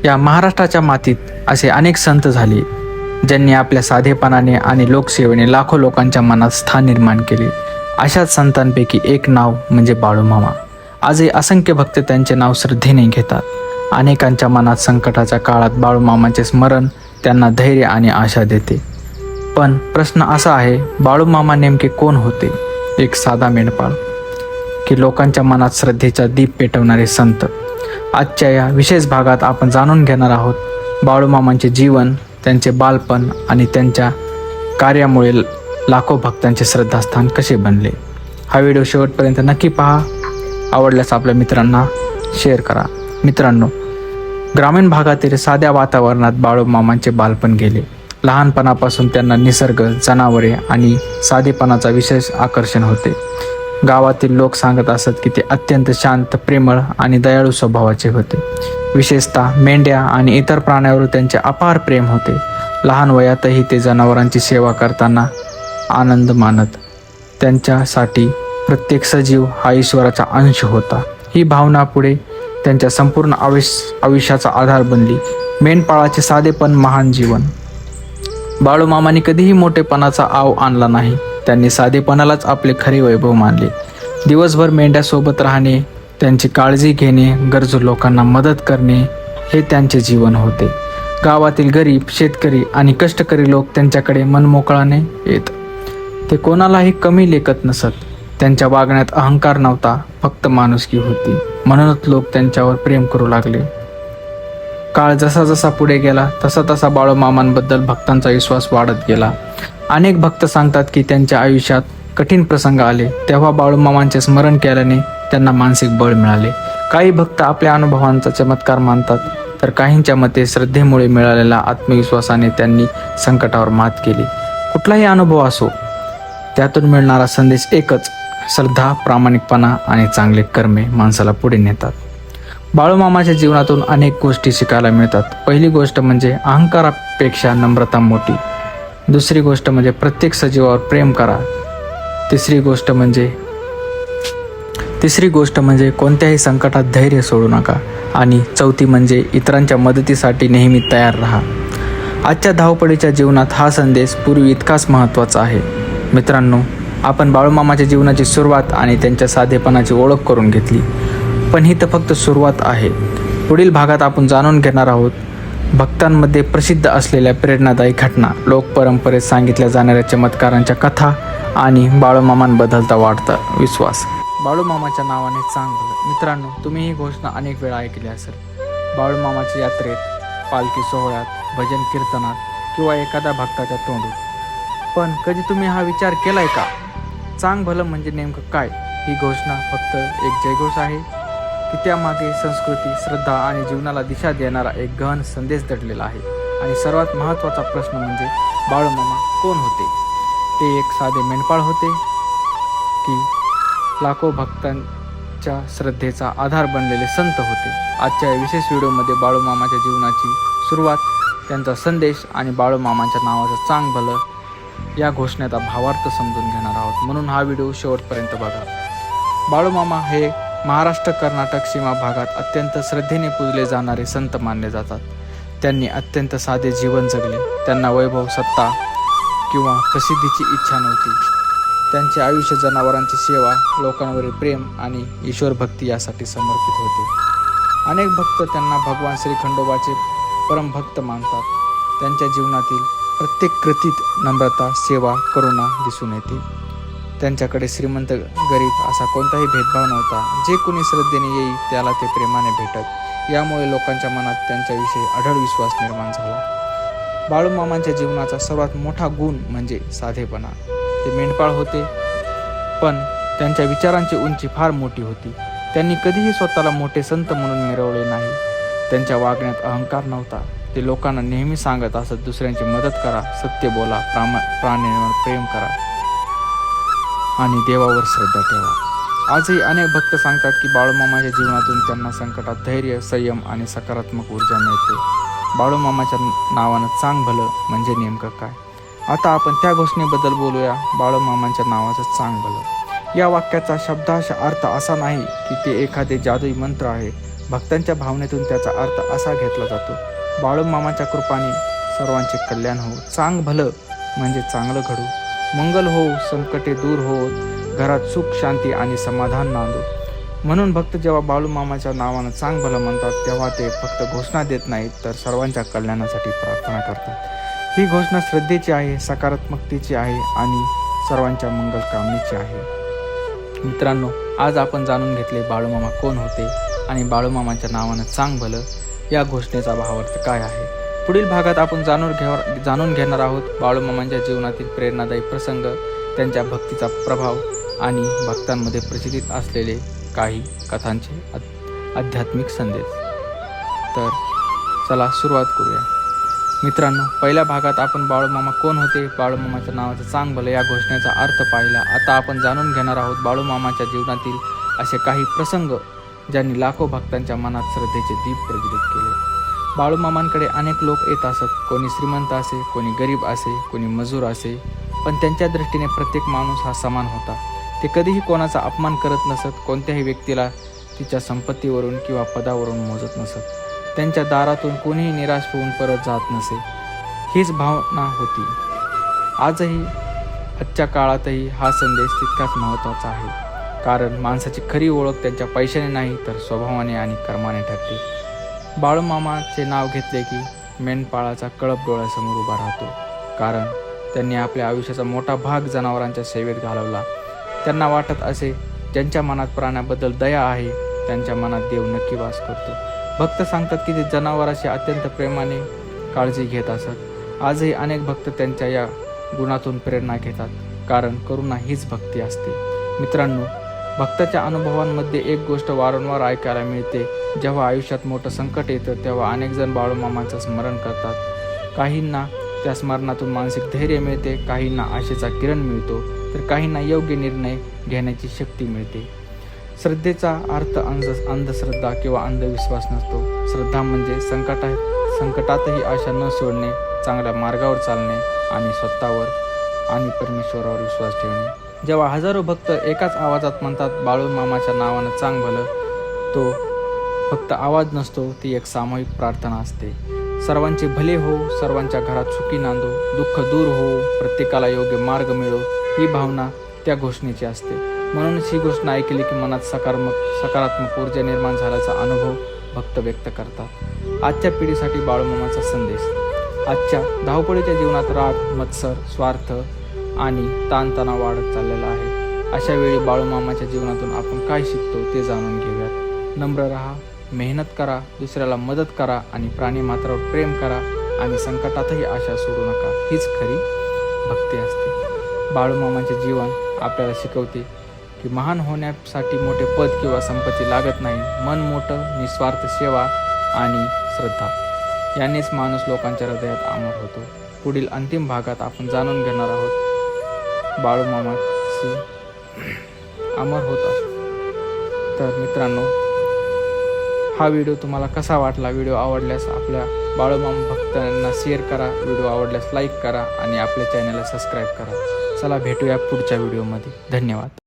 या महाराष्ट्राच्या मातीत असे अनेक संत झाले ज्यांनी आपल्या साधेपणाने आणि लोकसेवेने लाखो लोकांच्या मनात स्थान निर्माण केले. अशाच संतांपैकी एक नाव म्हणजे बाळूमामा. आजही असंख्य भक्त त्यांचे नाव श्रद्धेने घेतात. अनेकांच्या मनात संकटाच्या काळात बाळूमामाचे स्मरण त्यांना धैर्य आणि आशा देते. पण प्रश्न असा आहे, बाळूमामा नेमके कोण होते? एक साधा मेंढपाळ की लोकांच्या मनात श्रद्धेचा दीप पेटवणारे संत? आजच्या या विशेष भागात आपण जाणून घेणार आहोत बाळूमामांचे जीवन, त्यांचे बालपण आणि त्यांच्या कार्यामुळे लाखो भक्तांचे श्रद्धास्थान कसे बनले. हा व्हिडिओ शेवटपर्यंत नक्की पहा. आवडल्यास आपल्या मित्रांना शेअर करा. मित्रांनो, ग्रामीण भागातील साध्या वातावरणात बाळूमामांचे बालपण गेले. लहानपणापासून त्यांना निसर्ग, जनावरे आणि साधेपणाचा विशेष आकर्षण होते. गावातील लोक सांगत असत की ते अत्यंत शांत, प्रेमळ आणि दयाळू स्वभावाचे होते. विशेषतः मेंढ्या आणि इतर प्राण्यांवर त्यांचे अपार प्रेम होते. लहान वयातही ते जनावरांची सेवा करताना आनंद मानत. त्यांच्यासाठी प्रत्येक सजीव हा ईश्वराचा अंश होता. ही भावना पुढे त्यांच्या संपूर्ण आयुष्याचा आधार बनली. मेंढपाळाचे साधेपण, महान जीवन. बाळूमामांनी कधीही मोठेपणाचा आव आणला नाही. त्यांनी साधेपणालाच आपले खरे वैभव मानले. दिवसभर मेंढ्यासोबत राहणे, त्यांची काळजी घेणे, गरजू लोकांना मदत करणे हे त्यांचे जीवन होते. गावातील गरीब, शेतकरी आणि कष्टकरी लोक त्यांच्याकडे मनमोकळाने येत. ते कोणालाही कमी लेखत नसत. त्यांच्या वागण्यात अहंकार नव्हता, फक्त माणुसकी होती. म्हणूनच लोक त्यांच्यावर प्रेम करू लागले. काळ जसा जसा पुढे गेला तसा तसा बाळूमामांबद्दल भक्तांचा विश्वास वाढत गेला. अनेक भक्त सांगतात की त्यांच्या आयुष्यात कठीण प्रसंग आले तेव्हा बाळूमामांचे स्मरण केल्याने त्यांना मानसिक बळ मिळाले. काही भक्त आपल्या अनुभवांचा चमत्कार मानतात, तर काहींच्या मते श्रद्धेमुळे मिळालेल्या आत्मविश्वासाने त्यांनी संकटावर मात केली. कुठलाही अनुभव असो, त्यातून मिळणारा संदेश एकच: श्रद्धा, प्रामाणिकपणा आणि चांगले कर्मे माणसाला पुढे नेतात. बाळूमामाच्या जीवनातून अनेक गोष्टी शिकायला मिळतात. पहिली गोष्ट म्हणजे अहंकारापेक्षा नम्रता मोठी. दुसरी गोष्ट म्हणजे प्रत्येक सजीवावर प्रेम करा. तिसरी गोष्ट म्हणजे कोणत्याही संकटात धैर्य सोडू नका. आणि चौथी म्हणजे इतरांच्या मदतीसाठी नेहमी तयार राहा. आजच्या धावपळीच्या जीवनात हा संदेश पूर्वी इतकाच महत्त्वाचा आहे. मित्रांनो, आपण बाळूमामाच्या जीवनाची सुरुवात आणि त्यांच्या साधेपणाची ओळख करून घेतली, पण ही तर फक्त सुरुवात आहे. पुढील भागात आपण जाणून घेणार आहोत भक्तांमध्ये प्रसिद्ध असलेल्या प्रेरणादायी घटना, लोकपरंपरेत सांगितल्या जाणाऱ्या चमत्कारांच्या कथा आणि बाळूमामांबद्दलचा वाढता विश्वास. बाळूमामाच्या नावाने चांगलं. मित्रांनो, तुम्ही ही घोषणा अनेक वेळा ऐकली असेल. बाळूमामाच्या यात्रेत, पालखी सोहळ्यात, भजन कीर्तनात किंवा एखाद्या भक्ताच्या तोंडून. पण कधी तुम्ही हा विचार केलाय का? चांग भलं म्हणजे नेमकं काय? ही घोषणा फक्त एक जयघोष आहे की त्यामागे संस्कृती, श्रद्धा आणि जीवनाला दिशा देणारा एक गहन संदेश दडलेला आहे? आणि सर्वात महत्त्वाचा प्रश्न म्हणजे बाळूमामा कोण होते? ते एक साधे मेंढपाळ होते की लाखो भक्तांच्या श्रद्धेचा आधार बनलेले संत होते? आजच्या या विशेष व्हिडिओमध्ये बाळूमामाच्या जीवनाची सुरुवात, त्यांचा संदेश आणि बाळूमामाच्या नावाचं चांग भलं या घोषणेचा भावार्थ समजून घेणार आहोत. म्हणून हा व्हिडिओ शेवटपर्यंत बघा. बाळूमामा हे महाराष्ट्र कर्नाटक सीमा भागात अत्यंत श्रद्धेने पूजले जाणारे संत मानले जातात. त्यांनी अत्यंत साधे जीवन जगले. त्यांना वैभव, सत्ता किंवा प्रसिद्धीची इच्छा नव्हती. त्यांचे आयुष्य जनावरांची सेवा, लोकांवरील प्रेम आणि ईश्वरभक्ती यासाठी समर्पित होते. अनेक भक्त त्यांना भगवान श्री खंडोबाचे परमभक्त मानतात. त्यांच्या जीवनातील प्रत्येक कृतीत नम्रता, सेवा, करुणा दिसून येते. त्यांच्याकडे श्रीमंत, गरीब असा कोणताही भेदभाव नव्हता. जे कोणी श्रद्धेने येईल त्याला ते प्रेमाने भेटत. यामुळे लोकांच्या मनात त्यांच्याविषयी अढळ विश्वास निर्माण झाला. बाळूमामांच्या जीवनाचा सर्वात मोठा गुण म्हणजे साधेपणा. ते मेंढपाळ होते, पण त्यांच्या विचारांची उंची फार मोठी होती. त्यांनी कधीही स्वतःला मोठे संत म्हणून मिरवले नाही. त्यांच्या वागण्यात अहंकार नव्हता. ते लोकांना नेहमी सांगत असत, दुसऱ्यांची मदत करा, सत्य बोला, प्राण्यांवर प्रेम करा आणि देवावर श्रद्धा ठेवा. आजही अनेक भक्त सांगतात की बाळूमामाच्या जीवनातून त्यांना संकटात धैर्य, संयम आणि सकारात्मक ऊर्जा मिळते. बाळूमामाच्या नावानं चांग भलं म्हणजे नेमकं काय? आता आपण त्या घोषणेबद्दल बोलूया. बाळूमामांच्या नावाचं चांग भलं. या वाक्याचा शब्दाशः अर्थ असा नाही की ते एखादे जादुई मंत्र आहे, भक्तांच्या भावनेतून त्याचा अर्थ असा घेतला जातो, बाळूमामाच्या कृपाने सर्वांचे कल्याण हो, चांग भलं म्हणजे चांगलं घडू, मंगल हो, संकटे दूर हो, घरात सुख शांती आणि समाधान नांदो. म्हणून भक्त जेव्हा बाळूमामाच्या नावानं चांग भलं म्हणतात तेव्हा ते फक्त घोषणा देत नाहीत, तर सर्वांच्या कल्याणासाठी प्रार्थना करतात. ही घोषणा श्रद्धेची आहे, सकारात्मकतेची आहे आणि सर्वांच्या मंगल कामनेची आहे. मित्रांनो, आज आपण जाणून घेतले बाळूमामा कोण होते आणि बाळूमामाच्या नावानं चांग भलं या घोषणेचा भावार्थ काय आहे. पुढील भागात आपण जाणून घेणार आहोत बाळूमामांच्या जीवनातील प्रेरणादायी प्रसंग, त्यांच्या भक्तीचा प्रभाव आणि भक्तांमध्ये प्रचलित असलेले काही कथांचे आध्यात्मिक संदेश. तर चला सुरुवात करूया. मित्रांनो, पहिल्या भागात आपण बाळूमामा कोण होते, बाळूमामाच्या नावाचं चांग भलं या घोषणेचा अर्थ पाहिला. आता आपण जाणून घेणार आहोत बाळूमामाच्या जीवनातील असे काही प्रसंग ज्यांनी लाखो भक्तांच्या मनात श्रद्धेचे दीप प्रज्वलित केले. बाळूमामांकडे अनेक लोक येत असत. कोणी श्रीमंत असे, कोणी गरीब असे, कोणी मजूर असे, पण त्यांच्या दृष्टीने प्रत्येक माणूस हा समान होता. ते कधीही कोणाचा अपमान करत नसत, कोणत्याही व्यक्तीला तिच्या संपत्तीवरून किंवा पदावरून मोजत नसत. त्यांच्या दारातून कोणीही निराश होऊन परत जात नसे. हीच भावना होती. आजही आजच्या काळातही हा संदेश तितकाच महत्त्वाचा आहे, कारण माणसाची खरी ओळख त्यांच्या पैशाने नाही तर स्वभावाने आणि कर्माने ठरते. बाळूमामाचे नाव घेतले की मेंढपाळाचा कळप डोळ्यासमोर उभा राहतो, कारण त्यांनी आपल्या आयुष्याचा मोठा भाग जनावरांच्या सेवेत घालवला. त्यांना वाटत असे, ज्यांच्या मनात प्राण्याबद्दल दया आहे त्यांच्या मनात देव नक्की वास करतो. भक्त सांगतात की ते जनावरांची अत्यंत प्रेमाने काळजी घेत असत. आजही अनेक भक्त त्यांच्या या गुणातून प्रेरणा घेतात, कारण करुणा हीच भक्ती असते. मित्रांनो, भक्ताच्या अनुभवांमध्ये एक गोष्ट वारंवार ऐकायला मिळते. जेव्हा आयुष्यात मोठं संकट येतं तेव्हा अनेक जण बाळूमामाचं स्मरण करतात. काहींना त्या स्मरणातून मानसिक धैर्य मिळते, काहींना आशेचा किरण मिळतो, तर काहींना योग्य निर्णय घेण्याची शक्ती मिळते. श्रद्धेचा अर्थ अंधश्रद्धा किंवा अंधविश्वास नसतो. श्रद्धा म्हणजे संकटातही आशा न सोडणे, चांगल्या मार्गावर चालणे आणि स्वतःवर आणि परमेश्वरावर विश्वास ठेवणे. जेव्हा हजारो भक्त एकाच आवाजात म्हणतात बाळूमामाच्या नावानं चांग भलं, तो फक्त आवाज नसतो, ती एक सामूहिक प्रार्थना असते. सर्वांचे भले हो, सर्वांच्या घरात सुखी नांदो, दुःख दूर हो, प्रत्येकाला योग्य मार्ग मिळो, ही भावना त्या घोषणेची असते. म्हणूनच ही घोषणा ऐकली की मनात सकारात्मक ऊर्जा निर्माण झाल्याचा अनुभव भक्त व्यक्त करतात. आजच्या पिढीसाठी बाळूमामाचा संदेश. आजच्या धावपळीच्या जीवनात राग, मत्सर, स्वार्थ आणि ताणतणाव वाढत चाललेला आहे. अशा वेळी बाळूमामाच्या जीवनातून आपण काय शिकतो ते जाणून घेऊयात. नम्र राहा, मेहनत करा, दुसऱ्याला मदत करा आणि प्राणीमात्रावर प्रेम करा आणि संकटातही आशा सोडू नका. हीच खरी भक्ती असते. बाळूमामाचे जीवन आपल्याला शिकवते की महान होण्यासाठी मोठे पद किंवा संपत्ती लागत नाही. मन मोठं, निस्वार्थ सेवा आणि श्रद्धा यांनीच माणूस लोकांच्या हृदयात अमर होतो. पुढील अंतिम भागात आपण जाणून घेणार आहोत बाळूमामाची अमर होत असतो. तर मित्रांनो, हा व्हिडिओ तुम्हाला कसा वाटला? व्हिडिओ आवडल्यास आपल्या बाळूमामा भक्तांना शेअर करा, व्हिडिओ आवडल्यास लाईक करा आणि आपल्या चॅनलला सबस्क्राईब करा. चला भेटूया पुढच्या व्हिडिओमध्ये. धन्यवाद.